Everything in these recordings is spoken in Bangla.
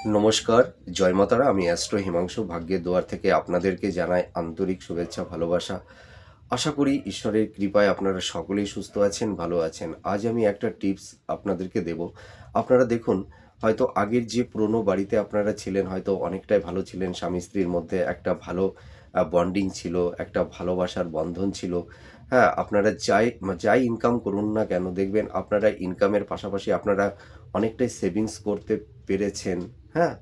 নমস্কার, জয় মাতারা। আমি অ্যাস্ট্রো হিমাংশু ভাগ্যের দুয়ার থেকে আপনাদেরকে জানাই আন্তরিক শুভেচ্ছা, ভালোবাসা। আশা করি ঈশ্বরের কৃপায় আপনারা সকলেই সুস্থ আছেন, ভালো আছেন। আজ আমি একটা টিপস আপনাদেরকে দেব। আপনারা দেখুন, হয়তো আগের যে পুরনো বাড়িতে আপনারা ছিলেন হয়তো অনেকটাই ভালো ছিলেন। স্বামী স্ত্রীর মধ্যে একটা ভালো বন্ডিং ছিল, একটা ভালোবাসার বন্ধন ছিল। হ্যাঁ, আপনারা যাই ইনকাম করুন না কেন, দেখবেন আপনারা ইনকামের পাশাপাশি আপনারা অনেকটাই সেভিংস করতে পেরেছেন। হ্যাঁ?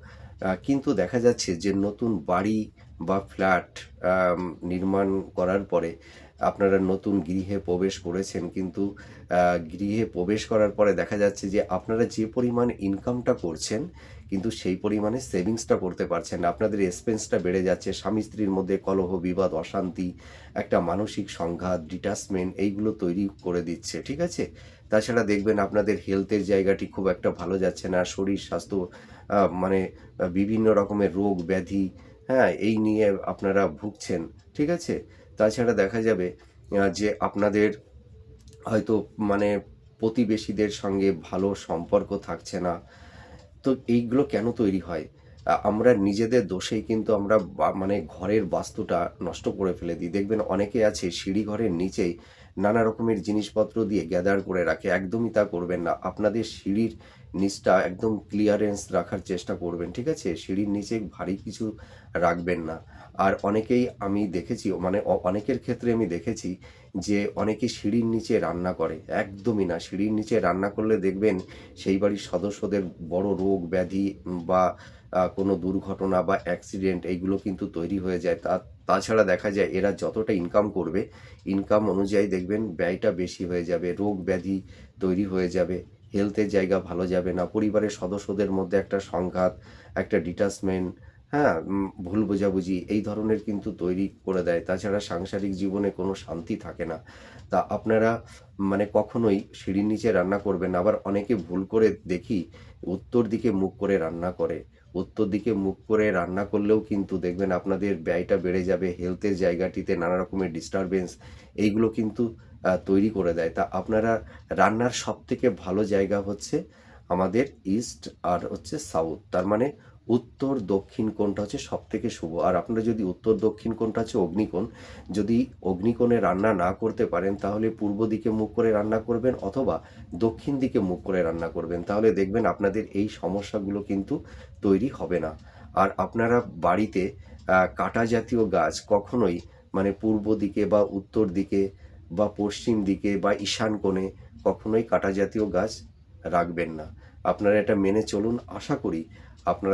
কিন্তু দেখা যাচ্ছে যে নতুন বাড়ি বা ফ্ল্যাট আম নির্মাণ করার পরে আপনারা নতুন গৃহে প্রবেশ করেছেন। কিন্তু গৃহে প্রবেশ করার পরে দেখা যাচ্ছে যে আপনারা যে পরিমাণ ইনকামটা করছেন, কিন্তু সেই পরিমাণে সেভিংসটা করতে পারছেন না। আপনাদের এক্সপেন্সটা বেড়ে যাচ্ছে। স্বামী-স্ত্রীর মধ্যে কলহ, বিবাদ, অশান্তি, একটা মানসিক সংঘাত, ডিটাচমেন্ট এইগুলো তৈরি করে দিচ্ছে। ঠিক আছে? তাছাড়া দেখবেন আপনাদের হেলথের জায়গাটি খুব একটা ভালো যাচ্ছে না। শরীর স্বাস্থ্য মানে বিভিন্ন রকমের রোগ ব্যাধি, হ্যাঁ? এই নিয়ে আপনারা ভুগছেন। ঠিক আছে? তাছাড়া দেখা যাবে যে আপনাদের হয়তো মানে প্রতিবেশীদের সঙ্গে ভালো সম্পর্ক থাকছে না। তো এইগুলো কেন তৈরি হয়? আমরা নিজেদের দোষেই কিন্তু আমরা মানে ঘরের বাস্তুটা নষ্ট করে ফেলে দিই। দেখবেন অনেকে আছে সিঁড়ি ঘরের নিচেই নানা রকমের জিনিসপত্র দিয়ে গ্যাদার করে রাখে। একদমই তা করবেন না। আপনাদের সিঁড়ির নিচটা একদম ক্লিয়ারেন্স রাখার চেষ্টা করবেন। ঠিক আছে? সিঁড়ির নিচে ভারী কিছু রাখবেন না। আর অনেকেই আমি দেখেছি মানে অনেকের ক্ষেত্রে আমি দেখেছি যে অনেকে সিঁড়ির নিচে রান্না করে। একদমই না। সিঁড়ির নিচে রান্না করলে দেখবেন সেই বাড়ির সদস্যদের বড় রোগ ব্যাধি বা কোনো দুর্ঘটনা বা অ্যাক্সিডেন্ট এইগুলো কিন্তু তৈরি হয়ে যায়। তাছাড়া দেখা যায় এরা যতটা ইনকাম করবে, ইনকাম অনুযায়ী দেখবেন ব্যয়টা বেশি হয়ে যাবে। রোগ ব্যাধি তৈরি হয়ে যাবে। হেলথের জায়গা ভালো যাবে না। পরিবারের সদস্যদের মধ্যে একটা সংঘাত, একটা ডিটাচমেন্ট, হ্যাঁ? ভুল বোঝাবুঝি এই ধরনের কিন্তু তৈরি করে দেয়। তাছাড়া সাংসারিক জীবনে কোনো শান্তি থাকে না। তা আপনারা মানে কখনোই সিঁড়ির নিচে রান্না করবেন না। আবার অনেকে ভুল করে দেখি উত্তর দিকে মুখ করে রান্না করে। উত্তর দিকে মুখ করে রান্না করলেও কিন্তু দেখবেন আপনাদের ব্যয়টা বেড়ে যাবে। হেলথের জায়গাটিতে নানা রকমের ডিস্টার্বেন্স এইগুলো কিন্তু তৈরি করে দেয়। তা আপনারা রান্নার সবথেকে ভালো জায়গা হচ্ছে আমাদের ইস্ট আর হচ্ছে সাউথ। তার মানে উত্তর, দক্ষিণ কোণটা হচ্ছে সবথেকে শুভ। আর আপনারা যদি উত্তর, দক্ষিণ কোণটা হচ্ছে অগ্নিকোণ। যদি অগ্নিকোণে রান্না না করতে পারেন তাহলে পূর্ব দিকে মুখ করে রান্না করবেন অথবা দক্ষিণ দিকে মুখ করে রান্না করবেন। তাহলে দেখবেন আপনাদের এই সমস্যাগুলো কিন্তু তৈরি হবে না। আর আপনারা বাড়িতে কাঁটা জাতীয় গাছ কখনোই মানে পূর্ব দিকে বা উত্তর দিকে বা পশ্চিম দিকে বা ঈশান কোণে কখনোই কাঁটা জাতীয় গাছ রাখবেন না। আপনারা এটা মেনে চলুন। আশা করি আপনারা